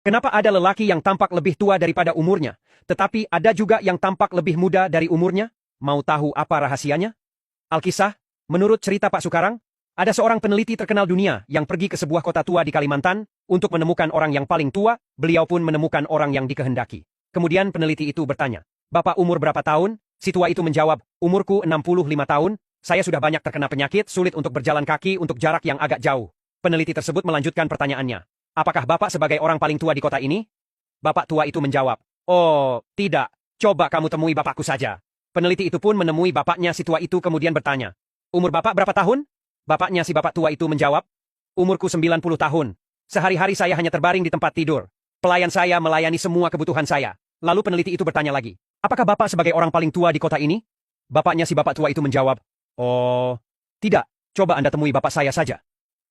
Kenapa ada lelaki yang tampak lebih tua daripada umurnya, tetapi ada juga yang tampak lebih muda dari umurnya? Mau tahu apa rahasianya? Alkisah, menurut cerita Pak Sukarang, ada seorang peneliti terkenal dunia yang pergi ke sebuah kota tua di Kalimantan untuk menemukan orang yang paling tua. Beliau pun menemukan orang yang dikehendaki. Kemudian peneliti itu bertanya, "Bapak umur berapa tahun?" Si tua itu menjawab, "Umurku 65 tahun, saya sudah banyak terkena penyakit, sulit untuk berjalan kaki untuk jarak yang agak jauh." Peneliti tersebut melanjutkan pertanyaannya, "Apakah Bapak sebagai orang paling tua di kota ini?" Bapak tua itu menjawab, "Oh, tidak, coba kamu temui bapakku saja." Peneliti itu pun menemui bapaknya si tua itu kemudian bertanya, "Umur Bapak berapa tahun?" Bapaknya si bapak tua itu menjawab, "Umurku 90 tahun. Sehari-hari saya hanya terbaring di tempat tidur. Pelayan saya melayani semua kebutuhan saya." Lalu peneliti itu bertanya lagi, "Apakah Bapak sebagai orang paling tua di kota ini?" Bapaknya si bapak tua itu menjawab, "Oh, tidak, coba Anda temui bapak saya saja."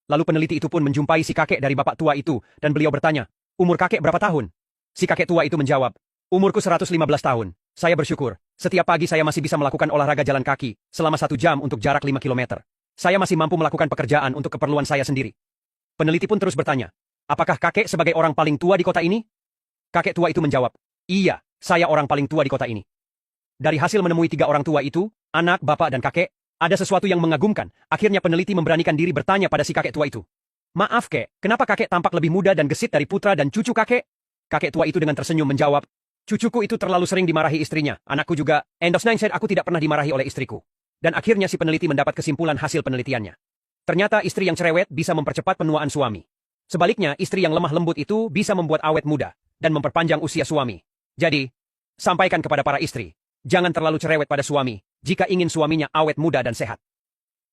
Lalu peneliti itu pun menjumpai si kakek dari bapak tua itu, dan beliau bertanya, "Umur kakek berapa tahun?" Si kakek tua itu menjawab, "Umurku 115 tahun. Saya bersyukur, setiap pagi saya masih bisa melakukan olahraga jalan kaki, selama 1 jam untuk jarak 5 kilometer. Saya masih mampu melakukan pekerjaan untuk keperluan saya sendiri." Peneliti pun terus bertanya, "Apakah kakek sebagai orang paling tua di kota ini?" Kakek tua itu menjawab, "Iya, saya orang paling tua di kota ini." Dari hasil menemui 3 orang tua itu, anak, bapak, dan kakek, ada sesuatu yang mengagumkan. Akhirnya peneliti memberanikan diri bertanya pada si kakek tua itu, "Maaf kek, kenapa kakek tampak lebih muda dan gesit dari putra dan cucu kakek?" Kakek tua itu dengan tersenyum menjawab, "Cucuku itu terlalu sering dimarahi istrinya, anakku juga, and aku tidak pernah dimarahi oleh istriku." Dan akhirnya si peneliti mendapat kesimpulan hasil penelitiannya. Ternyata istri yang cerewet bisa mempercepat penuaan suami. Sebaliknya, istri yang lemah lembut itu bisa membuat awet muda dan memperpanjang usia suami. Jadi, sampaikan kepada para istri, jangan terlalu cerewet pada suami jika ingin suaminya awet muda dan sehat.